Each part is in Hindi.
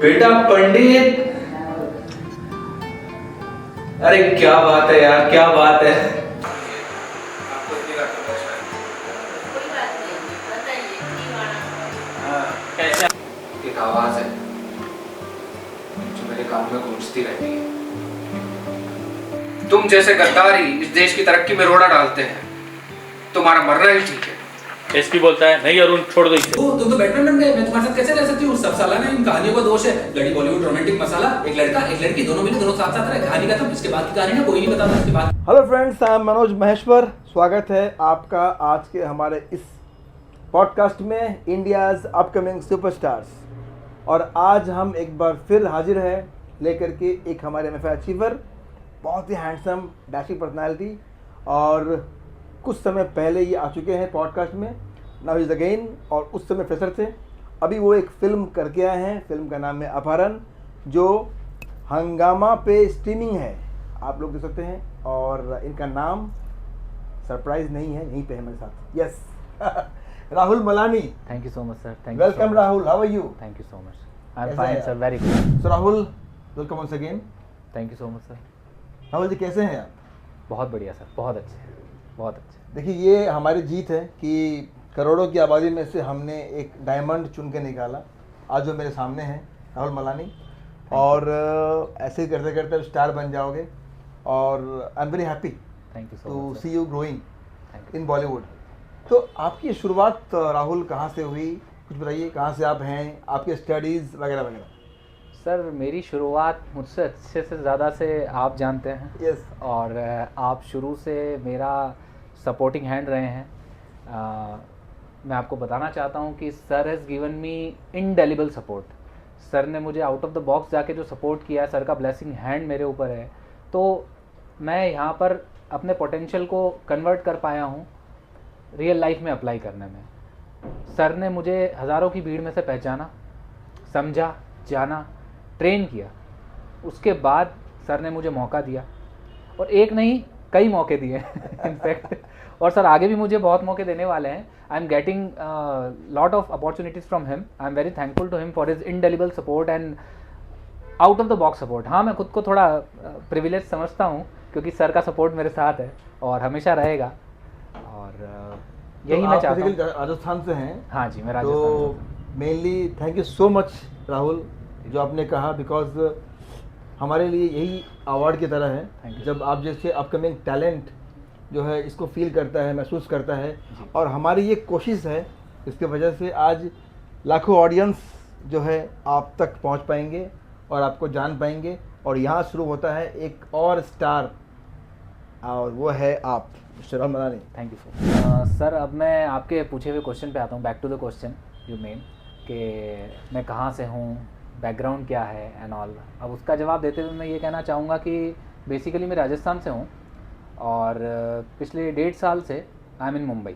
बेटा पंडित, अरे क्या बात है यार, क्या बात है। कैसे? एक आवाज है जो मेरे कान में गूंजती रहती है। तुम जैसे गद्दार ही इस देश की तरक्की में रोड़ा डालते हैं। तुम्हारा मरना ही ठीक है। एसपी बोलता है नहीं अरुण छोड़ दो इसे। तुम तो बैटमैन बन गए, मैं तुम्हारे साथ कैसे रह सकती हूँ? सब सालाना इन कहानियों का दोष है। लड़ी बॉलीवुड रोमांटिक मसाला, एक लड़का एक लड़की दोनों मिले, दोनों साथ साथ रहे, कहानी खत्म। इसके बाद की कहानी ना कोई नहीं बताता इसके बाद। Hello friends, I am Manoj Maheshwar. स्वागत है आपका आज के हमारे इस पॉडकास्ट में इंडियाज़ अपकमिंग सुपरस्टार्स। और आज हम एक बार फिर हाजिर है लेकर के एक हमारे एमएफआई अचीवर, बहुत ही हैंडसम डैशिंग पर्सनालिटी, और कुछ समय पहले ये आ चुके हैं पॉडकास्ट में। नाउ इज़ अगेन, और उस समय फ्रेशर थे। अभी वो एक फ़िल्म करके आए हैं, फिल्म का नाम है अपहरण, जो हंगामा पे स्ट्रीमिंग है, आप लोग देख सकते हैं। और इनका नाम सरप्राइज नहीं है, यहीं पे है मेरे साथ। Yes Rahul Malani. Thank you so much, sir. Thank you so welcome much. Rahul, how are you? Thank you so much. I'm कैसे fine, हैं sir. आप? Very good. So Rahul, welcome once again. Thank you so much, sir. Rahul ji कैसे हैं आप? बहुत बढ़िया सर, बहुत अच्छे, बहुत अच्छे। देखिए, ये हमारी जीत है कि करोड़ों की आबादी में से हमने एक डायमंड चुन के निकाला। आज जो मेरे सामने है राहुल मलानी, और ऐसे ही करते करते स्टार बन जाओगे। और I am very happy Thank you so too much, see sir. You growing Thank you. In Bollywood. तो आपकी शुरुआत राहुल कहाँ से हुई, कुछ बताइए। कहाँ से आप हैं, आपकी स्टडीज़ वगैरह वगैरह। सर मेरी शुरुआत मुझसे अच्छे से ज़्यादा से आप जानते हैं। यस। और आप शुरू से मेरा सपोर्टिंग हैंड रहे हैं। मैं आपको बताना चाहता हूँ कि sir has given me indelible support. Sir ने मुझे आउट ऑफ द बॉक्स जाके जो सपोर्ट किया है, सर का ब्लेसिंग हैंड मेरे ऊपर है। तो मैं यहाँ पर अपने पोटेंशियल को कन्वर्ट कर पाया हूँ रियल लाइफ में अप्लाई करने में। सर ने मुझे हज़ारों की भीड़ में से पहचाना, समझा, जाना, ट्रेन किया। उसके बाद सर ने मुझे मौका दिया, और एक नहीं कई मौके दिए इनफैक्ट। और सर आगे भी मुझे बहुत मौके देने वाले हैं। I am getting lot of opportunities from him. I am very thankful to him for his indelible support and out of the box support. हाँ, मैं खुद को थोड़ा प्रिविलेज समझता हूँ, क्योंकि सर का सपोर्ट मेरे साथ है और हमेशा रहेगा। और यही तो मैं आप चाहता हूँ। basically राजस्थान से हैं। हाँ जी, मैं राजस्थान से तो हूँ। Mainly thank you so much Rahul, जो आपने कहा, बिकॉज हमारे लिए यही अवार्ड की तरह Thank है you. जब आप जैसे अपकमिंग टैलेंट जो है इसको फील करता है, महसूस करता है। और हमारी ये कोशिश है, इसके वजह से आज लाखों ऑडियंस जो है आप तक पहुंच पाएंगे और आपको जान पाएंगे। और यहाँ शुरू होता है एक और स्टार, और वो है आप, mister Rahul Malani. Thank you sir. Sir अब मैं आपके पूछे हुए क्वेश्चन पे आता हूँ, back to the question you mean, कि मैं कहाँ से हूँ, बैकग्राउंड क्या है एंड ऑल। अब उसका जवाब देते हुए मैं ये कहना चाहूँगा कि बेसिकली मैं राजस्थान से हूँ, और पिछले 1.5 साल से आई एम इन मुंबई,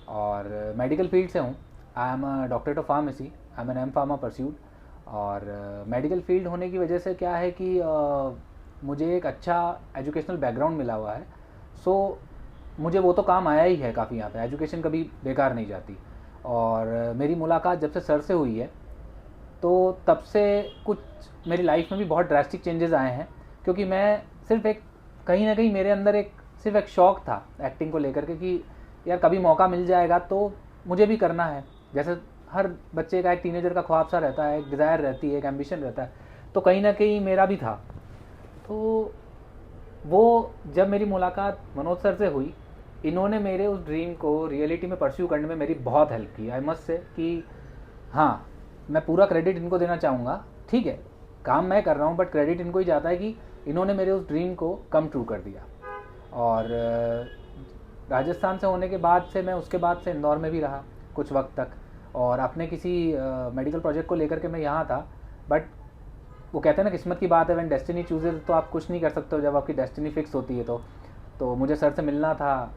और मेडिकल फील्ड से हूँ। I am a doctorate of pharmacy, I am an M pharma pursued. और मेडिकल फील्ड होने की वजह से क्या है कि मुझे एक अच्छा एजुकेशनल बैकग्राउंड मिला हुआ है। सो मुझे वो तो काम आया ही है काफ़ी। यहाँ पे एजुकेशन कभी बेकार नहीं जाती। और मेरी मुलाकात जब से सर से हुई है, तो तब से कुछ मेरी लाइफ में भी बहुत ड्रास्टिक चेंजेस आए हैं। क्योंकि मैं सिर्फ एक कहीं ना कहीं मेरे अंदर सिर्फ एक शौक़ था एक्टिंग को लेकर के, कि यार कभी मौका मिल जाएगा तो मुझे भी करना है। जैसे हर बच्चे का एक टीनेजर का ख्वाब सा रहता है, एक डिज़ायर रहती है, एक एम्बिशन रहता है, तो कहीं ना कहीं मेरा भी था। तो वो जब मेरी मुलाकात मनोज सर से हुई, इन्होंने मेरे उस ड्रीम को रियलिटी में परस्यू करने में मेरी बहुत हेल्प की। आई मस्ट से कि हाँ, मैं पूरा क्रेडिट इनको देना चाहूँगा। ठीक है, काम मैं कर रहा हूँ, बट क्रेडिट इनको ही जाता है कि इन्होंने मेरे उस ड्रीम को कम ट्रू कर दिया। और राजस्थान से होने के बाद से मैं उसके बाद से इंदौर में भी रहा कुछ वक्त तक, और अपने किसी मेडिकल प्रोजेक्ट को लेकर के मैं यहाँ था। बट वो कहते हैं ना, किस्मत की बात है, व्हेन डेस्टिनी चूजेज, तो आप कुछ नहीं कर सकते हो जब आपकी डेस्टिनी फिक्स होती है। तो मुझे सर से मिलना था,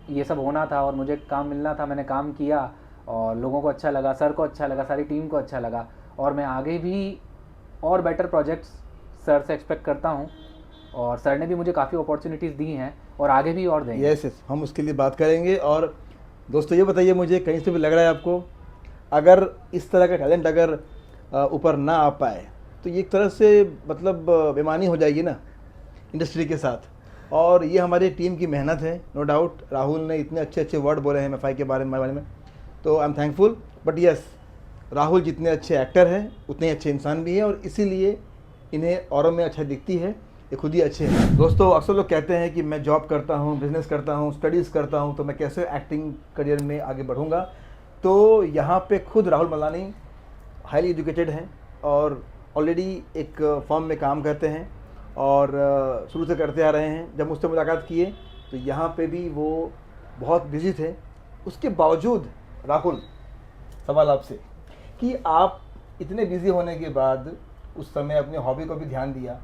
ये सब होना था, और मुझे काम मिलना था। मैंने काम किया और लोगों को अच्छा लगा, सर को अच्छा लगा, सारी टीम को अच्छा लगा, और मैं आगे भी और बेटर प्रोजेक्ट्स सर से एक्सपेक्ट करता हूँ। और सर ने भी मुझे काफ़ी अपॉर्चुनिटीज़ दी हैं और आगे भी और देंगे। यस, हम उसके लिए बात करेंगे। और दोस्तों ये बताइए मुझे, कहीं से भी लग रहा है आपको, अगर इस तरह का टैलेंट अगर ऊपर ना आ पाए तो ये एक तरह से मतलब बेईमानी हो जाएगी ना इंडस्ट्री के साथ। और ये हमारी टीम की मेहनत है, नो डाउट। राहुल ने इतने अच्छे अच्छे वर्ड बोले हैं MFI के बारे में, तो I am thankful. But yes, Rahul जितने अच्छे एक्टर हैं उतने अच्छे इंसान भी हैं, और इसीलिए इन्हें औरों में अच्छा दिखती है, ये खुद ही अच्छे हैं। दोस्तों, अक्सर लोग कहते हैं कि मैं जॉब करता हूँ, बिजनेस करता हूँ, स्टडीज़ करता हूँ, तो मैं कैसे एक्टिंग करियर में आगे बढ़ूँगा। तो यहाँ पे खुद राहुल मलानी हाईली एजुकेटेड हैं और ऑलरेडी एक फर्म में काम करते हैं और शुरू से करते आ रहे हैं। जब मुझसे मुलाकात किए तो यहाँ पे भी वो बहुत बिजी थे। उसके बावजूद राहुल, सवाल आपसे कि आप इतने बिजी होने के बाद उस समय अपनी हॉबी को भी ध्यान दिया,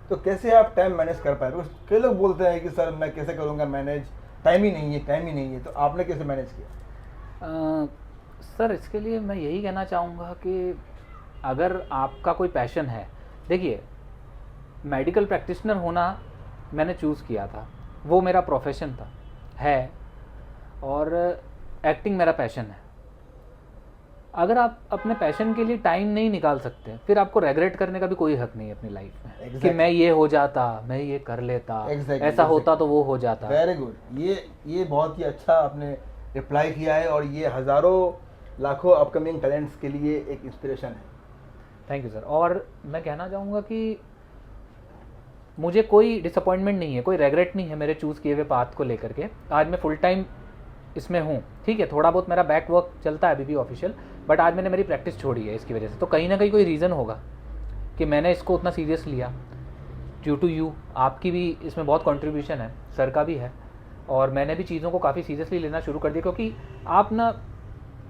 तो कैसे आप टाइम मैनेज कर पाए? बिकॉज कई लोग बोलते हैं कि सर मैं कैसे करूँगा मैनेज, टाइम ही नहीं है। तो आपने कैसे मैनेज किया? सर इसके लिए मैं यही कहना चाहूँगा कि अगर आपका कोई पैशन है, देखिए मेडिकल प्रैक्टिशनर होना मैंने चूज़ किया था, वो मेरा प्रोफेशन था है, और एक्टिंग मेरा पैशन है। अगर आप अपने पैशन के लिए टाइम नहीं निकाल सकते, फिर आपको रेग्रेट करने का भी कोई हक नहीं है अपनी लाइफ में कि मैं ये हो जाता, मैं ये कर लेता, ऐसा होता तो वो हो जाता। वेरी गुड, ये बहुत ही अच्छा आपने रिप्लाई किया है, और ये हज़ारों लाखों अपकमिंग टैलेंट्स के लिए एक इंस्पिरेशन है। Thank you sir. और मैं कहना चाहूँगा कि मुझे कोई डिसअपॉइंटमेंट नहीं है, कोई रेग्रेट नहीं है मेरे चूज़ किए हुए पाथ को लेकर के। आज मैं फुल टाइम इसमें हूँ, ठीक है, थोड़ा बहुत मेरा बैक वर्क चलता है अभी भी ऑफिशियल, बट आज मैंने मेरी प्रैक्टिस छोड़ी है इसकी वजह से। तो कहीं ना कहीं कोई रीज़न होगा कि मैंने इसको उतना सीरियस लिया। ड्यू टू यू, आपकी भी इसमें बहुत कंट्रीब्यूशन है, सर का भी है, और मैंने भी चीज़ों को काफ़ी सीरियसली लेना शुरू कर दिया। क्योंकि आप ना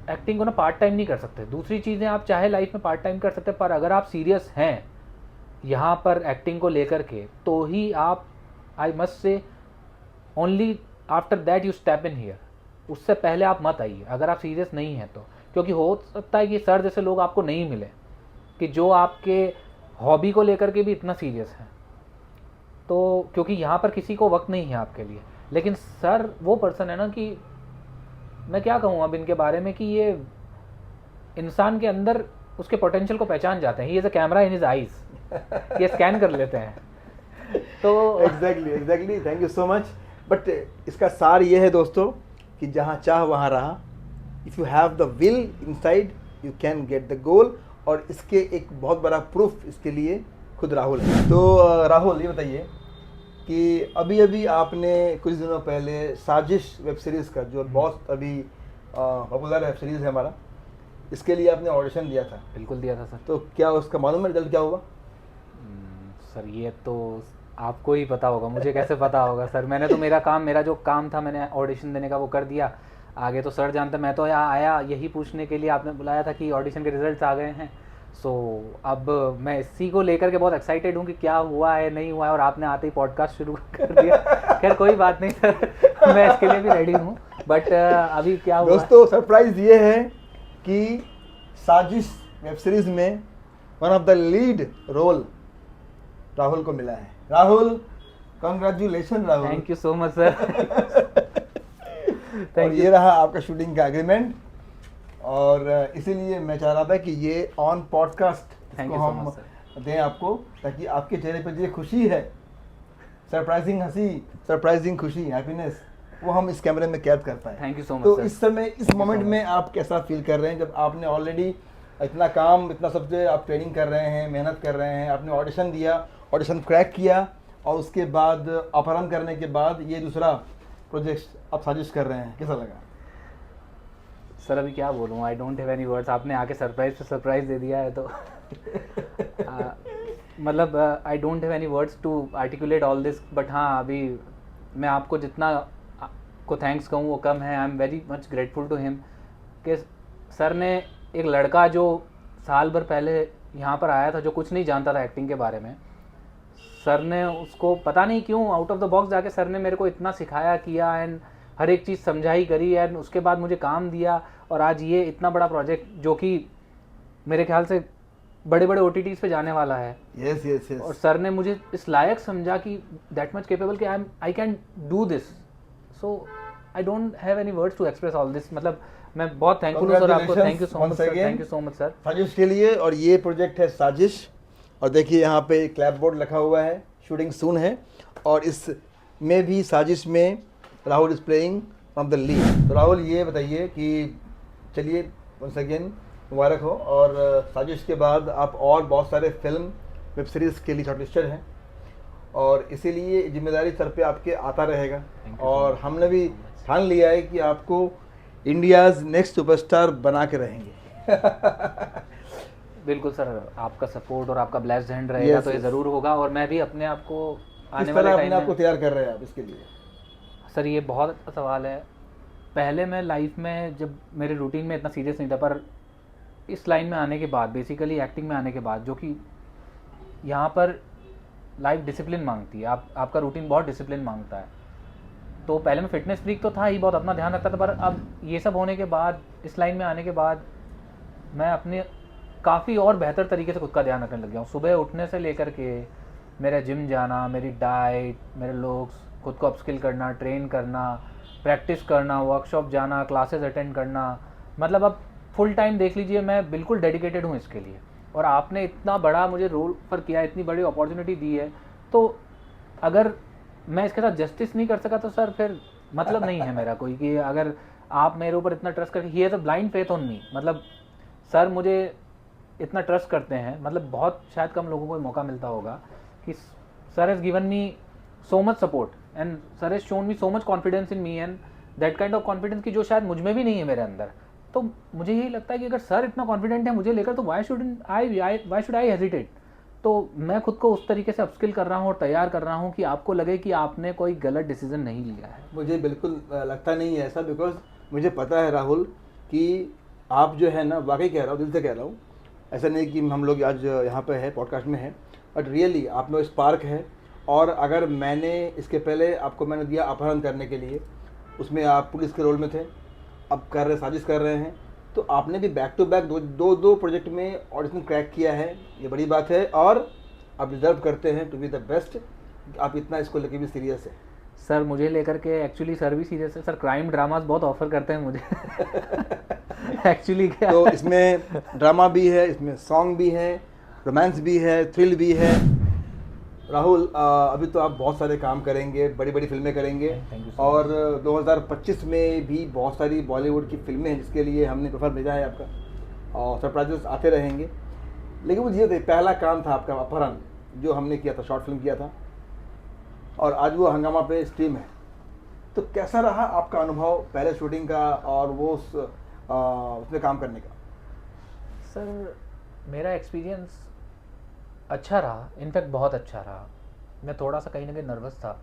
एक्टिंग को ना पार्ट टाइम नहीं कर सकते, दूसरी चीज़ें आप चाहे लाइफ में पार्ट टाइम कर सकते, पर अगर आप सीरियस हैं यहाँ पर एक्टिंग को लेकर के, तो ही आप, I must say, only after that you step in here. उससे पहले आप मत आइए अगर आप सीरियस नहीं हैं तो। क्योंकि हो सकता है कि सर जैसे लोग आपको नहीं मिले कि जो आपके हॉबी को लेकर के भी इतना सीरियस हैं, तो क्योंकि यहाँ पर किसी को वक्त नहीं है आपके लिए। लेकिन सर वो पर्सन है ना कि मैं क्या कहूँ अब इनके बारे में, कि ये इंसान के अंदर उसके पोटेंशियल को पहचान जाते हैं। He is a camera in his eyes, ये स्कैन कर लेते हैं। तो exactly, thank you so much. But इसका सार ये है दोस्तों कि जहाँ चाह वहाँ रहा। If you have the will inside you can get the goal, और इसके एक बहुत बड़ा प्रूफ इसके लिए खुद राहुल है। तो राहुल, ये बताइए कि अभी आपने कुछ दिनों पहले साजिश वेब सीरीज़ का, जो बहुत अभी पॉपुलर वेब सीरीज़ है हमारा, इसके लिए आपने ऑडिशन दिया था। बिल्कुल दिया था सर। तो क्या उसका मालूम है रिजल्ट क्या हुआ? सर ये तो आपको ही पता होगा, मुझे कैसे पता होगा सर। मैंने तो मेरा जो काम था मैंने ऑडिशन देने का वो कर दिया, आगे तो सर जानते। मैं तो यहाँ आया यही पूछने के लिए, आपने बुलाया था कि ऑडिशन के रिजल्ट्स आ गए हैं। सो अब मैं इसी को लेकर के बहुत एक्साइटेड हूँ कि क्या हुआ है नहीं हुआ है, और आपने आते ही पॉडकास्ट शुरू कर दिया। खैर कोई बात नहीं सर, मैं इसके लिए भी रेडी हूँ। बट अभी क्या हुआ दोस्तों, सरप्राइज ये है कि साजिश वेब सीरीज में one of the lead role Rahul को मिला है। Rahul, congratulation Rahul. Thank you so much sir. और ये रहा आपका शूटिंग का एग्रीमेंट, और इसीलिए मैं चाह रहा था कि ये ऑन पॉडकास्ट इसको हम दें आपको, ताकि आपके चेहरे पर जो खुशी है, सरप्राइजिंग हंसी, सरप्राइजिंग खुशी, हैप्पीनेस, वो हम इस कैमरे में कैद कर पाए। Thank you so much. तो इस समय, इस मोमेंट में आप कैसा फील कर रहे हैं, जब आपने ऑलरेडी इतना काम, इतना सब जो आप ट्रेनिंग कर रहे हैं, मेहनत कर रहे हैं, आपने ऑडिशन दिया, ऑडिशन क्रैक किया, और उसके बाद अपहरण करने के बाद ये दूसरा प्रोजेक्ट आप साजिश कर रहे हैं, कैसा लगा? सर अभी क्या बोलूँ, आई डोंट हैव एनी वर्ड्स। आपने आके सरप्राइज पे सरप्राइज दे दिया है, तो मतलब I don't have any words to articulate all this. But हाँ, अभी मैं आपको जितना को थैंक्स कहूँ वो कम है। I am very much grateful to him कि सर ने एक लड़का जो साल भर पहले यहाँ पर आया था, जो कुछ नहीं जानता था एक्टिंग के बारे में, सर ने उसको पता नहीं क्यों आउट ऑफ द बॉक्स जाके सर ने मेरे को इतना सिखाया किया, एंड हर एक चीज़ समझाई करी, एंड उसके बाद मुझे काम दिया। और आज ये इतना बड़ा प्रोजेक्ट जो कि मेरे ख्याल से बड़े बड़े OTTs पे जाने वाला है। Yes yes yes. और सर ने मुझे इस लायक समझा कि दैट मच केपेबल कि I can do this. So I don't have any words to express all this. मतलब मैं बहुत थैंकफुल हूँ सर आपको, thank you so much Congratulations sir, once again. Thank you so much sir. Saazish के लिए। और ये प्रोजेक्ट है साजिश, और देखिए यहाँ पे क्लैप बोर्ड लिखा हुआ है, शूटिंग सून है, और इस में भी साजिश में Rahul is playing from the lead. तो राहुल ये बताइए कि चलिए वंस अगेन मुबारक हो, और साजिश के बाद आप और बहुत सारे फिल्म वेब सीरीज़ के लिए शॉर्टलिस्टेड हैं, और इसीलिए जिम्मेदारी सर पे आपके आता रहेगा। और हमने भी ठान लिया है कि आपको इंडियाज़ नेक्स्ट सुपरस्टार बना के रहेंगे। बिल्कुल सर, आपका सपोर्ट और आपका ब्लेस्ड हैंड रहेगा Yes, तो ये yes. ज़रूर होगा। और मैं भी अपने आप को किस आने तरह वाले अपने टाइम आप को में, तैयार कर रहे हैं आप इसके लिए? सर ये बहुत अच्छा सवाल है। पहले मैं लाइफ में जब मेरे रूटीन में इतना सीरियस नहीं था, पर इस लाइन में आने के बाद, बेसिकली एक्टिंग में आने के बाद, जो कि यहाँ पर लाइफ डिसिप्लिन मांगती है, आपका रूटीन बहुत डिसिप्लिन मांगता है। तो पहले मैं फिटनेस फ्रीक तो था ही, बहुत अपना ध्यान रखता था, पर अब ये सब होने के बाद, इस लाइन में आने के बाद, मैं अपने काफ़ी और बेहतर तरीके से खुद का ध्यान रखने लग गया हूँ। सुबह उठने से लेकर के मेरा जिम जाना, मेरी डाइट, मेरे लुक्स, खुद को अपस्किल करना, ट्रेन करना, प्रैक्टिस करना, वर्कशॉप जाना, क्लासेस अटेंड करना, मतलब अब फुल टाइम देख लीजिए, मैं बिल्कुल डेडिकेटेड हूँ इसके लिए। और आपने इतना बड़ा मुझे रोल पर किया, इतनी बड़ी अपॉर्चुनिटी दी है, तो अगर मैं इसके साथ जस्टिस नहीं कर सका तो सर फिर मतलब नहीं है मेरा कोई, कि अगर आप मेरे ऊपर इतना ट्रस्ट करके, he has a blind faith on me, मतलब सर मुझे इतना ट्रस्ट करते हैं, मतलब बहुत शायद कम लोगों को ये मौका मिलता होगा कि sir has given me so much support and sir has shown me so much confidence in me, and that kind of confidence की जो शायद मुझ में भी नहीं है मेरे अंदर। तो मुझे यही लगता है कि अगर सर इतना कॉन्फिडेंट है मुझे लेकर, तो वाई शुड आई हेजिटेट। तो मैं खुद को उस तरीके से अपस्किल कर रहा हूँ और तैयार कर रहा हूँ कि आपको लगे कि आपने कोई गलत डिसीजन नहीं लिया है। मुझे बिल्कुल लगता नहीं है ऐसा, बिकॉज मुझे पता है राहुल कि आप जो है ना, वाकई कह रहा हूँ, दिल से कह रहा हूँ, ऐसा नहीं कि हम लोग आज यहाँ पे है, पॉडकास्ट में है, बट रियली आप में स्पार्क है। और अगर मैंने इसके पहले आपको मैंने दिया अपहरण करने के लिए, उसमें आप पुलिस के रोल में थे, अब कर रहे साजिश कर रहे हैं, तो आपने भी बैक टू बैक दो प्रोजेक्ट में ऑडिशन क्रैक किया है, ये बड़ी बात है। और आप डिजर्व करते हैं टू बी द बेस्ट, आप इतना इसको लेके भी सीरियस है। सर मुझे लेकर के एक्चुअली सर भी सीरियस है, सर क्राइम ड्रामास बहुत ऑफर करते हैं मुझे। एक्चुअली क्या तो इसमें ड्रामा भी है, इसमें सॉन्ग भी है, रोमांस भी है, थ्रिल भी है। राहुल अभी तो आप बहुत सारे काम करेंगे, बड़ी बड़ी फिल्में करेंगे, Thank you so और 2025 में भी बहुत सारी बॉलीवुड की फिल्में हैं जिसके लिए हमने प्रेफर भेजा है आपका, और सरप्राइजेस आते रहेंगे। लेकिन मुझे ये पहला काम था आपका अपहरण, जो हमने किया था, शॉर्ट फिल्म किया था, और आज वो हंगामा पे स्ट्रीम है। तो कैसा रहा आपका अनुभव पहले शूटिंग का और वो उसमें काम करने का? सर मेरा एक्सपीरियंस अच्छा रहा, इनफैक्ट बहुत अच्छा रहा। मैं थोड़ा सा कहीं ना कहीं नर्वस था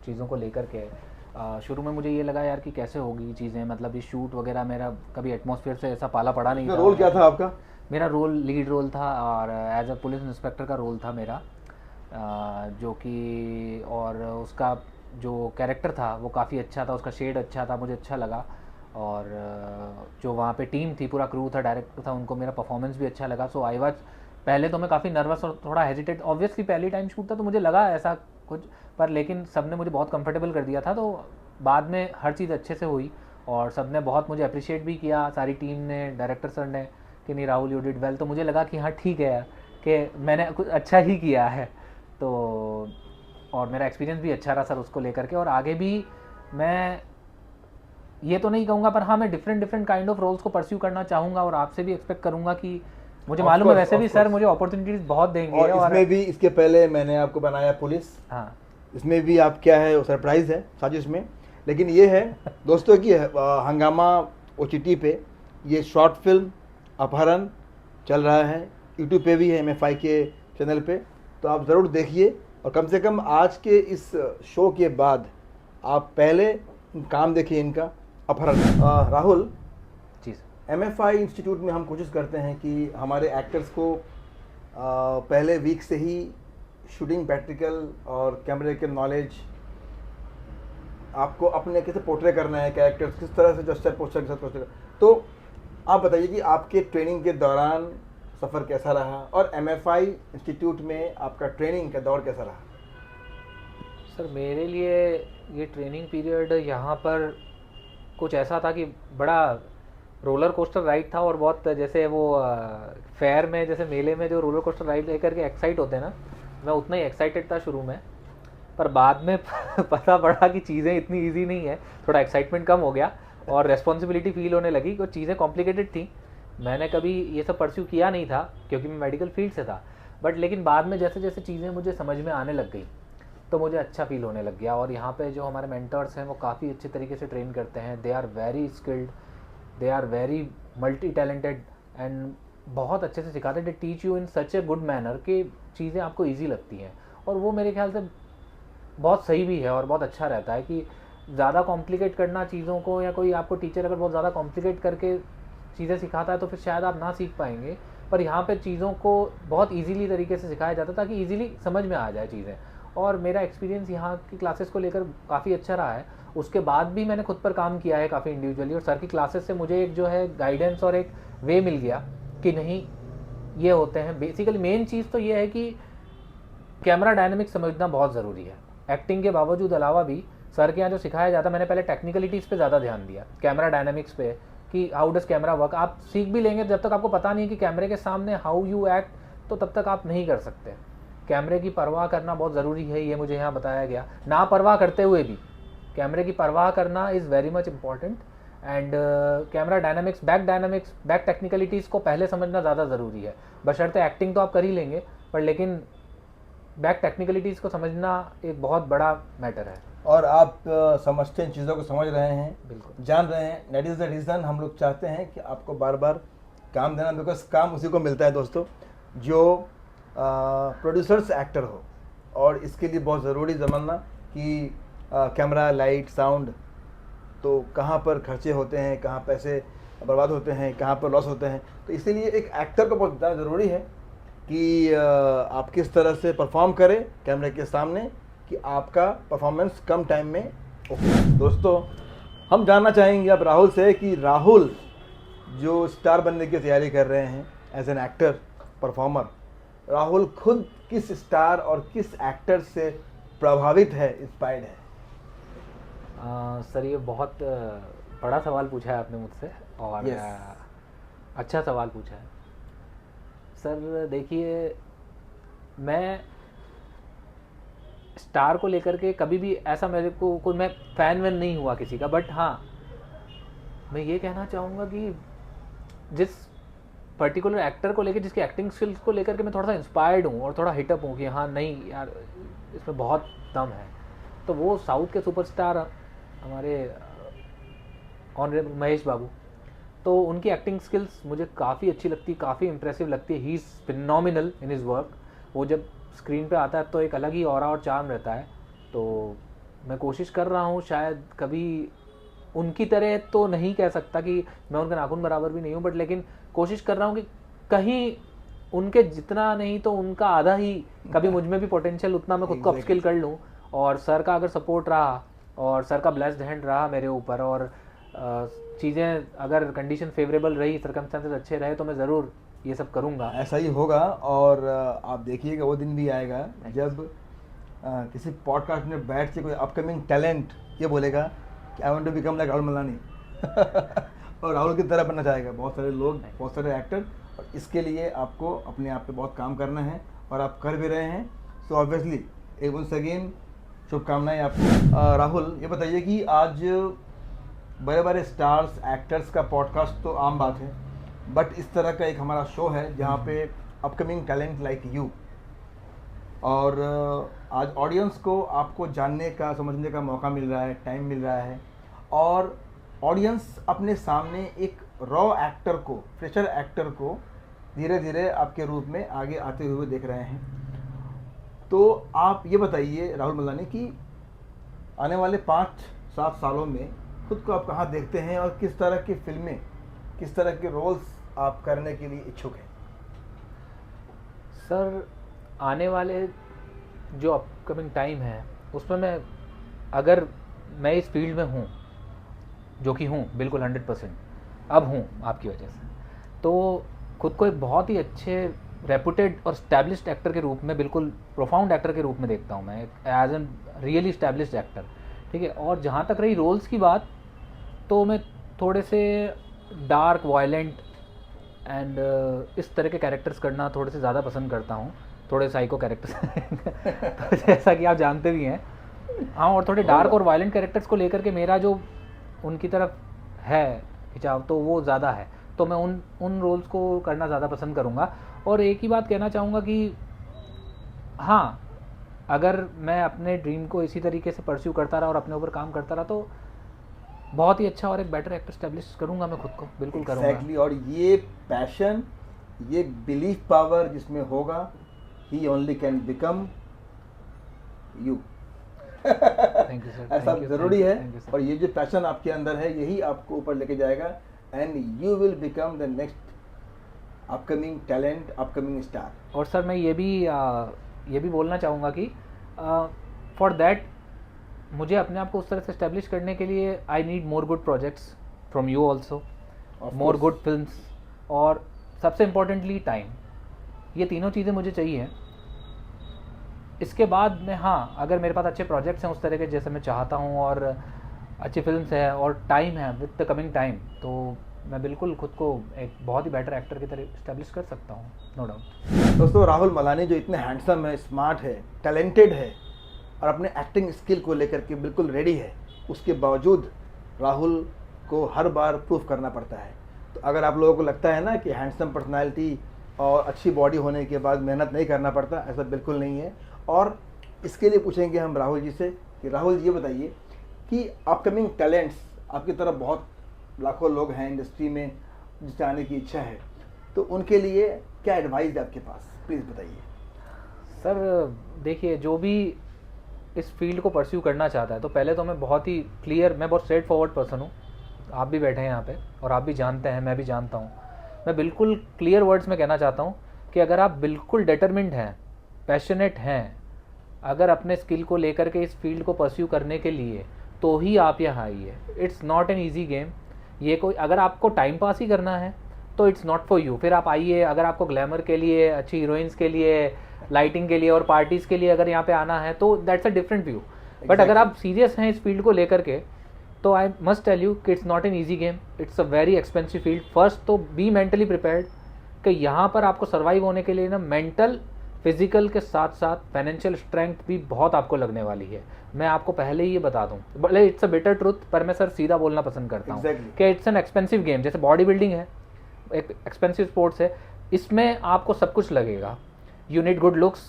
चीज़ों को लेकर के। शुरू में मुझे ये लगा यार कि कैसे होगी चीज़ें, मतलब ये शूट वगैरह मेरा कभी एटमॉस्फेयर से ऐसा पाला पड़ा नहीं था। रोल क्या था आपका? मेरा रोल लीड रोल था, और एज अ पुलिस इंस्पेक्टर का रोल था मेरा, जो कि, और उसका जो कैरेक्टर था वो काफ़ी अच्छा था, उसका शेड अच्छा था, मुझे अच्छा लगा। और जो वहाँ पे टीम थी, पूरा क्रू था, डायरेक्टर था, उनको मेरा परफॉर्मेंस भी अच्छा लगा। सो आई वाज, पहले तो मैं काफ़ी नर्वस और थोड़ा हेजिटेट, ऑब्वियसली पहली टाइम शूट था तो मुझे लगा ऐसा कुछ, पर लेकिन सब ने मुझे बहुत कंफर्टेबल कर दिया था। तो बाद में हर चीज़ अच्छे से हुई, और सब ने बहुत मुझे अप्रिशिएट भी किया, सारी टीम ने, डायरेक्टर सर ने, कि नहीं राहुल यू डिड वेल। तो मुझे लगा कि हाँ ठीक है यार, कि मैंने कुछ अच्छा ही किया है। तो और मेरा एक्सपीरियंस भी अच्छा रहा सर उसको लेकर के। और आगे भी मैं ये तो नहीं कहूँगा, पर हाँ मैं डिफरेंट काइंड ऑफ रोल्स को परस्यू करना चाहूँगा, और आपसे भी एक्सपेक्ट करूँगा कि मुझे मालूम है वैसे भी सर मुझे अपॉर्चुनिटीज़ बहुत देंगे। और इसमें भी, इसके पहले मैंने आपको बनाया पुलिस, हाँ इसमें भी आप क्या है, वो सरप्राइज़ है साजिश में। लेकिन ये है दोस्तों कि हंगामा OTT पे ये शॉर्ट फिल्म अपहरण चल रहा है, यूट्यूब पे भी है, MFI के चैनल पे, तो आप ज़रूर देखिए। और कम से कम आज के इस शो के बाद आप पहले काम देखिए इनका, अपहरण। राहुल, जी सर। MFI इंस्टीट्यूट में हम कोशिश करते हैं कि हमारे एक्टर्स को पहले वीक से ही शूटिंग प्रैक्टिकल और कैमरे के नॉलेज, आपको अपने कैसे पोर्ट्रे करना है कैरेक्टर्स, किस तरह से जस्टर पोस्टर के साथ पोस्टर। तो आप बताइए कि आपके ट्रेनिंग के दौरान सफ़र कैसा रहा, और MFI इंस्टीट्यूट में आपका ट्रेनिंग का दौर कैसा रहा? सर मेरे लिए ये ट्रेनिंग पीरियड यहाँ पर कुछ ऐसा था कि बड़ा रोलर कोस्टर राइड था और बहुत जैसे वो फेयर में जैसे मेले में जो रोलर कोस्टर राइड लेकर के एक्साइट होते हैं ना, मैं उतना ही एक्साइटेड था शुरू में, पर बाद में पता पड़ा कि चीज़ें इतनी इजी नहीं है, थोड़ा एक्साइटमेंट कम हो गया और रेस्पॉन्सिबिलिटी फील होने लगी। कुछ चीज़ें कॉम्प्लिकेटेड थी, मैंने कभी ये सब परस्यू किया नहीं था क्योंकि मैं मेडिकल फील्ड से था, बट लेकिन बाद में जैसे जैसे चीज़ें मुझे समझ में आने लग गई तो मुझे अच्छा फील होने लग गया। और यहाँ पे जो हमारे मेंटर्स हैं वो काफ़ी अच्छे तरीके से ट्रेन करते हैं, they are very skilled, they are very multi talented and बहुत अच्छे से सिखाते हैं, they teach you in such a good manner कि चीज़ें आपको ईजी लगती हैं। और वो मेरे ख्याल से बहुत सही भी है और बहुत अच्छा रहता है कि ज़्यादा कॉम्प्लिकेट करना चीज़ों को, या कोई आपको टीचर अगर बहुत ज़्यादा कॉम्प्लिकेट करके चीज़ें सिखाता है तो फिर शायद आप ना सीख पाएंगे, पर यहाँ पे चीज़ों को बहुत इजीली तरीके से सिखाया जाता है ताकि इजीली समझ में आ जाए चीज़ें। और मेरा एक्सपीरियंस यहाँ की क्लासेस को लेकर काफ़ी अच्छा रहा है। उसके बाद भी मैंने खुद पर काम किया है काफ़ी इंडिविजुअली, और सर की क्लासेस से मुझे एक जो है गाइडेंस और एक वे मिल गया कि नहीं ये होते हैं। बेसिकली मेन चीज़ तो ये है कि कैमरा डायनामिक्स समझना बहुत ज़रूरी है। एक्टिंग के बावजूद अलावा भी सर के यहाँ जो सिखाया जाता है, मैंने पहले टेक्निकलिटीज़ पे ज़्यादा ध्यान दिया, कैमरा डायनामिक्स पे कि हाउ डज कैमरा वर्क। आप सीख भी लेंगे, जब तक आपको पता नहीं कि कैमरे के सामने हाउ यू एक्ट, तो तब तक आप नहीं कर सकते। कैमरे की परवाह करना बहुत ज़रूरी है, ये मुझे यहाँ बताया गया। ना परवाह करते हुए भी कैमरे की परवाह करना is very much important. And camera dynamics, back technicalities को पहले समझना ज़्यादा ज़रूरी है। बशर्ते एक्टिंग तो आप कर ही लेंगे, पर लेकिन बैक टेक्निकलिटीज़ को समझना एक बहुत बड़ा मैटर है। और आप समझते हैं, चीज़ों को समझ रहे हैं, बिल्कुल जान रहे हैं। दैट इज़ द रीज़न हम लोग चाहते हैं कि आपको बार बार काम देना, बिकॉज काम उसी को मिलता है दोस्तों जो प्रोड्यूसर्स एक्टर हो। और इसके लिए बहुत ज़रूरी ज़माना कि कैमरा, लाइट, साउंड, तो कहाँ पर खर्चे होते हैं, कहाँ पैसे बर्बाद होते हैं, कहाँ पर लॉस होते हैं। तो इसीलिए एक एक्टर को बहुत ज़्यादा ज़रूरी है कि आप किस तरह से परफॉर्म करें कैमरे के सामने कि आपका परफॉर्मेंस कम टाइम में ओके। दोस्तों, हम जानना चाहेंगे अब राहुल से कि राहुल जो स्टार बनने की तैयारी कर रहे हैं as an actor, performer, Rahul खुद किस स्टार और किस एक्टर से प्रभावित है, इंस्पायर्ड है? सर ये बहुत बड़ा सवाल पूछा है आपने मुझसे, और अच्छा सवाल पूछा है। सर देखिए, मैं स्टार को लेकर के कभी भी ऐसा मेरे को कोई, मैं फ़ैन वैन नहीं हुआ किसी का, बट हाँ मैं ये कहना चाहूँगा कि जिस पर्टिकुलर एक्टर को लेकर, जिसकी एक्टिंग स्किल्स को लेकर के मैं थोड़ा सा इंस्पायर्ड हूँ और थोड़ा हिटअप हूँ कि हाँ नहीं यार इसमें बहुत दम है, तो वो साउथ के सुपरस्टार हमारे ऑनरेबल महेश बाबू। तो उनकी एक्टिंग स्किल्स मुझे काफ़ी अच्छी लगती, काफ़ी इंप्रेसिव लगती है। He is phenomenal in his work. वो जब स्क्रीन पे आता है तो एक अलग ही ऑरा और चार्म रहता है। तो मैं कोशिश कर रहा हूँ, शायद कभी उनकी तरह तो नहीं कह सकता कि मैं उनके नाखून बराबर भी नहीं हूँ, बट लेकिन कोशिश कर रहा हूँ कि कहीं उनके जितना नहीं तो उनका आधा ही कभी मुझ में भी पोटेंशियल उतना मैं खुद को अपस्किल कर लूँ। और सर का अगर सपोर्ट रहा और सर का ब्लेस्ड हैंड रहा मेरे ऊपर, और चीज़ें अगर कंडीशन फेवरेबल रही, सर्कमस्टेंसेस अच्छे रहे, तो मैं ज़रूर ये सब करूँगा। ऐसा ही होगा। और आप देखिएगा वो दिन भी आएगा जब किसी पॉडकास्ट में बैठ के कोई अपकमिंग टैलेंट ये बोलेगा कि I want to become like Rahul Malani और राहुल की तरह बनना चाहेगा। बहुत सारे लोग, बहुत सारे एक्टर, और इसके लिए आपको अपने आप पे बहुत काम करना है और आप कर भी रहे हैं। सो ऑब्वियसली एक वंस अगेन शुभकामनाएं आपको। राहुल, ये बताइए कि आज बड़े बड़े स्टार्स, एक्टर्स का पॉडकास्ट तो आम बात है, बट इस तरह का एक हमारा शो है जहाँ पे अपकमिंग टैलेंट लाइक यू, और आज ऑडियंस को आपको जानने का, समझने का मौका मिल रहा है, टाइम मिल रहा है, और ऑडियंस अपने सामने एक रॉ एक्टर को, फ्रेशर एक्टर को धीरे धीरे आपके रूप में आगे आते हुए देख रहे हैं। तो आप ये बताइए राहुल मलानी कि आने वाले 5-7 सालों में खुद को आप कहाँ देखते हैं और किस तरह की फिल्में, किस तरह के रोल्स आप करने के लिए इच्छुक हैं? सर आने वाले जो अपकमिंग टाइम है उसमें अगर मैं इस फील्ड में हूँ, जो कि हूँ बिल्कुल 100%, अब हूँ आपकी वजह से, तो खुद को एक बहुत ही अच्छे रेपुटेड और स्टैब्लिश्ड एक्टर के रूप में, बिल्कुल प्रोफाउंड एक्टर के रूप में देखता हूँ मैं, as an really established actor, ठीक है। और जहाँ तक रही रोल्स की बात, तो मैं थोड़े से डार्क वायलेंट एंड इस तरह के कैरेक्टर्स करना थोड़े से ज़्यादा पसंद करता हूँ, थोड़े साइको कैरेक्टर्स तो जैसा कि आप जानते भी हैं। हाँ, और थोड़े डार्क और वायलेंट कैरेक्टर्स को लेकर के मेरा जो उनकी तरफ है खिंचाव तो वो ज़्यादा है, तो मैं उन रोल्स को करना ज़्यादा पसंद करूँगा। और एक ही बात कहना चाहूँगा कि हाँ, अगर मैं अपने ड्रीम को इसी तरीके से परस्यू करता रहा और अपने ऊपर काम करता रहा तो बहुत ही अच्छा और एक बेटर एक्टर स्टैब्लिश करूँगा मैं खुद को, बिल्कुल करूँगा। एग्जैक्टली, और ये पैशन, ये बिलीफ पावर जिसमें होगा, he only can become you. Thank you sir, ऐसा ज़रूरी है, और ये जो पैशन आपके अंदर है यही आपको ऊपर लेके जाएगा, and you will become the next upcoming talent, upcoming star. और सर मैं ये भी बोलना चाहूँगा कि फॉर दैट मुझे अपने आप को उस तरह से इस्टेब्लिश करने के लिए I need more good projects from you also, more good films, और सबसे इम्पोर्टेंटली टाइम। ये तीनों चीज़ें मुझे चाहिए। इसके बाद में हाँ, अगर मेरे पास अच्छे प्रोजेक्ट्स हैं उस तरह के जैसे मैं चाहता हूँ और अच्छी फिल्म्स है और टाइम है विद द कमिंग टाइम, तो मैं बिल्कुल खुद को एक बहुत ही बेटर एक्टर की तरह इस्टेब्लिश कर सकता हूँ, नो डाउट। दोस्तों, राहुल मलानी जो इतने हैंडसम है, स्मार्ट है, टैलेंटेड है और अपने एक्टिंग स्किल को लेकर के बिल्कुल रेडी है, उसके बावजूद राहुल को हर बार प्रूफ करना पड़ता है। तो अगर आप लोगों को लगता है ना कि हैंडसम पर्सनालिटी और अच्छी बॉडी होने के बाद मेहनत नहीं करना पड़ता, ऐसा बिल्कुल नहीं है। और इसके लिए पूछेंगे हम राहुल जी से कि राहुल जी ये बताइए कि अपकमिंग टैलेंट्स आपकी तरफ बहुत लाखों लोग हैं इंडस्ट्री में जिससे आने की इच्छा है, तो उनके लिए क्या एडवाइस है आपके पास, प्लीज़ बताइए। सर देखिए, जो भी इस फील्ड को परस्यू करना चाहता है तो पहले तो मैं बहुत ही क्लियर, मैं बहुत स्ट्रेट फॉरवर्ड पर्सन हूँ। आप भी बैठे हैं यहाँ पे और आप भी जानते हैं, मैं भी जानता हूँ। मैं बिल्कुल क्लियर वर्ड्स में कहना चाहता हूँ कि अगर आप बिल्कुल डिटरमिन्ड हैं, पैशनेट हैं, अगर अपने स्किल को लेकर के इस फील्ड को परस्यू करने के लिए, तो ही आप यहाँ आइए। It's not an easy game. ये कोई, अगर आपको टाइम पास ही करना है तो इट्स नॉट फॉर यू, फिर आप आइए। अगर आपको ग्लैमर के लिए, अच्छी हीरोइंस के लिए, लाइटिंग के लिए और पार्टीज़ के लिए अगर यहाँ पे आना है तो that's a different view. But अगर आप सीरियस हैं इस फील्ड को लेकर के तो आई मस्ट टेल यू कि it's not an easy game, it's a very expensive field. First तो बी मेंटली प्रिपेयर्ड कि यहाँ पर आपको सर्वाइव होने के लिए ना मेंटल, फिजिकल के साथ साथ फाइनेंशियल स्ट्रेंथ भी बहुत आपको लगने वाली है। मैं आपको पहले ही ये बता दूं, भले इट्स अ बिटर ट्रुथ, पर मैं सर सीधा बोलना पसंद करता हूँ कि इट्स एन एक्सपेंसिव गेम। जैसे बॉडी बिल्डिंग है, एक एक्सपेंसिव स्पोर्ट्स है, इसमें आपको सब कुछ लगेगा। यू नीड गुड लुक्स,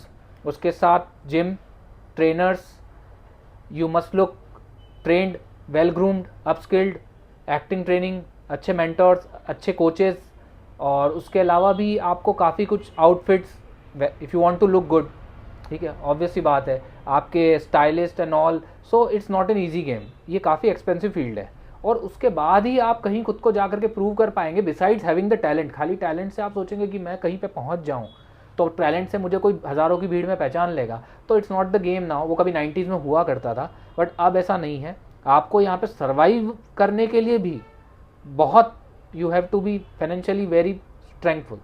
उसके साथ gym, trainers, you must look trained, well groomed, upskilled, acting training, अच्छे मेंटर्स, अच्छे कोचेस, और उसके अलावा भी आपको काफ़ी कुछ outfits, if you want to look good, ठीक है, ऑब्वियस सी बात है, आपके stylist and all. So it's not an easy game, ये काफ़ी एक्सपेंसिव फील्ड है। और उसके बाद ही आप कहीं खुद को जा करके प्रूव कर पाएंगे, बिसाइड्स हैविंग द टैलेंट। खाली टैलेंट से आप सोचेंगे कि मैं कहीं पे पहुंच जाऊं तो टैलेंट से मुझे कोई हज़ारों की भीड़ में पहचान लेगा, तो it's not the game now. वो कभी 90s में हुआ करता था, बट अब ऐसा नहीं है। आपको यहाँ पे सर्वाइव करने के लिए भी बहुत, you have to be financially very strengthful.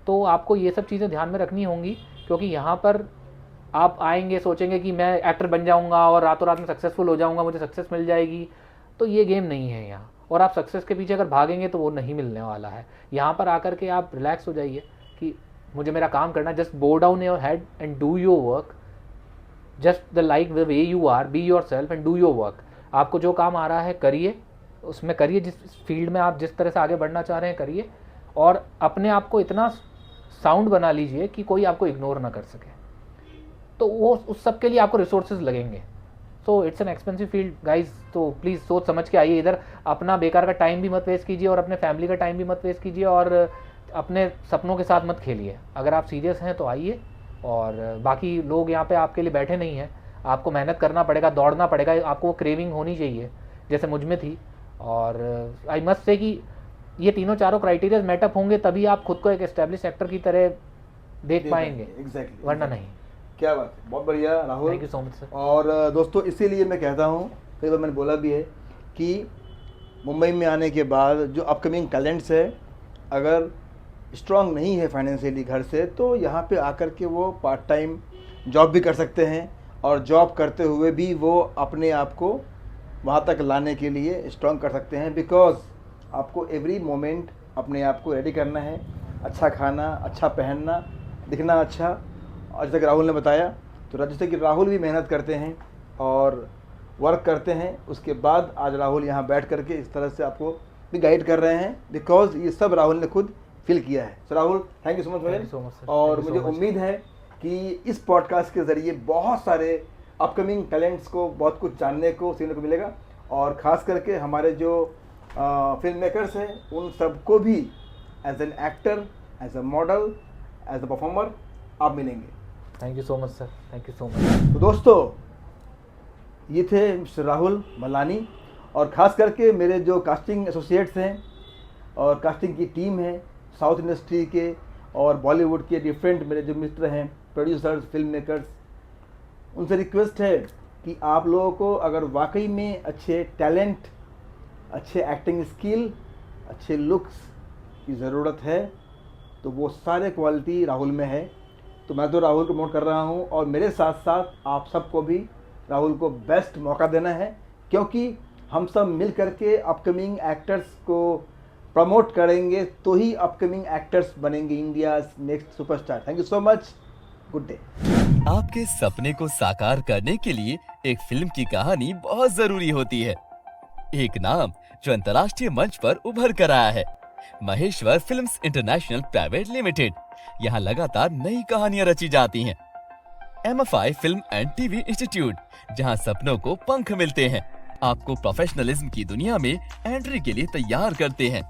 तो आपको ये सब चीज़ें ध्यान में रखनी होंगी, क्योंकि यहाँ पर आप आएंगे सोचेंगे कि मैं एक्टर बन जाऊँगा और रातों रात में सक्सेसफुल हो जाऊँगा, मुझे सक्सेस मिल जाएगी, तो ये गेम नहीं है यहाँ। और आप सक्सेस के पीछे अगर भागेंगे तो वो नहीं मिलने वाला है। यहाँ पर आकर के आप रिलैक्स हो जाइए कि मुझे मेरा काम करना, just bow down your head and do your work, just the like the way you are, be yourself and do your work. आपको जो काम आ रहा है करिए, उसमें करिए, जिस फील्ड में आप जिस तरह से आगे बढ़ना चाह रहे हैं करिए, और अपने आप को इतना साउंड बना लीजिए कि कोई आपको इग्नोर ना कर सके। तो वो उस सब के लिए आपको रिसोर्सेज लगेंगे। So it's an expensive field guys, तो प्लीज़ सोच समझ के आइए। इधर अपना बेकार का टाइम भी मत वेस्ट कीजिए और अपने फैमिली का टाइम भी मत वेस्ट कीजिए और अपने सपनों के साथ मत खेलिए। अगर आप सीरियस हैं तो आइए, और बाकी लोग यहाँ पे आपके लिए बैठे नहीं हैं। आपको मेहनत करना पड़ेगा, दौड़ना पड़ेगा, आपको वो क्रेविंग होनी चाहिए जैसे मुझ में थी। और आई मस्ट से कि ये तीनों चारों क्राइटेरिया मेटअप होंगे तभी आप खुद को एक एस्टेब्लिश एक्टर की तरह देख पाएंगे, एग्जैक्टली, वरना नहीं। क्या बात है, बहुत बढ़िया Rahul, thank you so much sir. और दोस्तों इसीलिए मैं कहता हूँ, कई बार मैंने बोला भी है कि मुंबई में आने के बाद जो अपकमिंग टैलेंट्स है, अगर स्ट्रांग नहीं है फाइनेंशियली घर से, तो यहाँ पे आकर के वो पार्ट टाइम जॉब भी कर सकते हैं, और जॉब करते हुए भी वो अपने आप को वहाँ तक लाने के लिए स्ट्रांग कर सकते हैं। बिकॉज आपको एवरी मोमेंट अपने आप को रेडी करना है, अच्छा खाना, अच्छा पहनना, दिखना अच्छा। और जैसे कि राहुल ने बताया, तो जैसे कि राहुल भी मेहनत करते हैं और वर्क करते हैं, उसके बाद आज राहुल यहाँ बैठ करके इस तरह से आपको भी गाइड कर रहे हैं, बिकॉज ये सब राहुल ने खुद फील किया है। So Rahul, thank you so much man. और मुझे उम्मीद है कि इस पॉडकास्ट के ज़रिए बहुत सारे अपकमिंग टैलेंट्स को बहुत कुछ जानने को, सीखने को मिलेगा, और ख़ास करके हमारे जो फिल्म मेकर्स हैं उन सबको भी as an actor, as a model, as a performer आप मिलेंगे। Thank you so much sir, thank you so much. तो दोस्तों, ये थे मिस्टर राहुल मलानी, और ख़ास करके मेरे जो कास्टिंग एसोसिएट्स हैं और कास्टिंग की टीम है साउथ इंडस्ट्री के और बॉलीवुड के डिफरेंट मेरे जो मित्र हैं, प्रोड्यूसर्स, फिल्म मेकर्स, उनसे रिक्वेस्ट है कि आप लोगों को अगर वाकई में अच्छे टैलेंट, अच्छे एक्टिंग स्किल, अच्छे लुक्स की ज़रूरत है तो वो सारे क्वालिटी राहुल में है। तो मैं तो राहुल को प्रमोट कर रहा हूँ, और मेरे साथ साथ आप सबको भी राहुल को बेस्ट मौका देना है, क्योंकि हम सब मिल करके अपकमिंग एक्टर्स को प्रमोट करेंगे तो ही अपकमिंग एक्टर्स बनेंगे India's next superstar. Thank you so much, good day. आपके सपने को साकार करने के लिए एक फिल्म की कहानी बहुत जरूरी होती है। एक नाम जो अंतर्राष्ट्रीय मंच पर उभर कर आया है, Maheshwar films international private limited. यहाँ लगातार नई कहानियां रची जाती हैं। MFI film and TV institute, जहाँ सपनों को पंख मिलते हैं, आपको प्रोफेशनलिज्म की दुनिया में एंट्री के लिए तैयार करते हैं।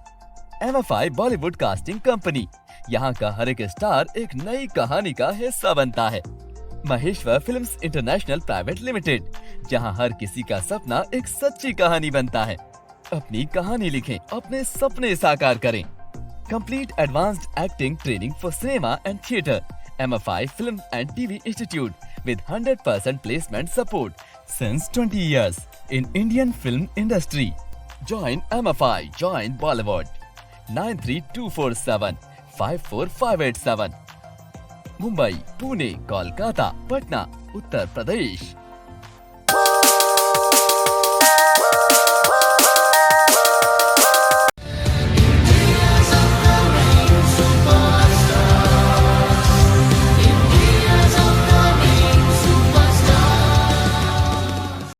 MFI बॉलीवुड कास्टिंग कंपनी, यहाँ का हर एक स्टार एक नई कहानी का हिस्सा बनता है। Maheshwar films international private limited, जहाँ हर किसी का सपना एक सच्ची कहानी बनता है। अपनी कहानी लिखें, अपने सपने साकार करें। Complete advanced acting training for cinema and theatre. MFI Film and TV Institute with 100% placement support since 20 years in Indian film industry. Join MFI, join Bollywood. 93247 54587. Mumbai, Pune, Kolkata, Patna, Uttar Pradesh.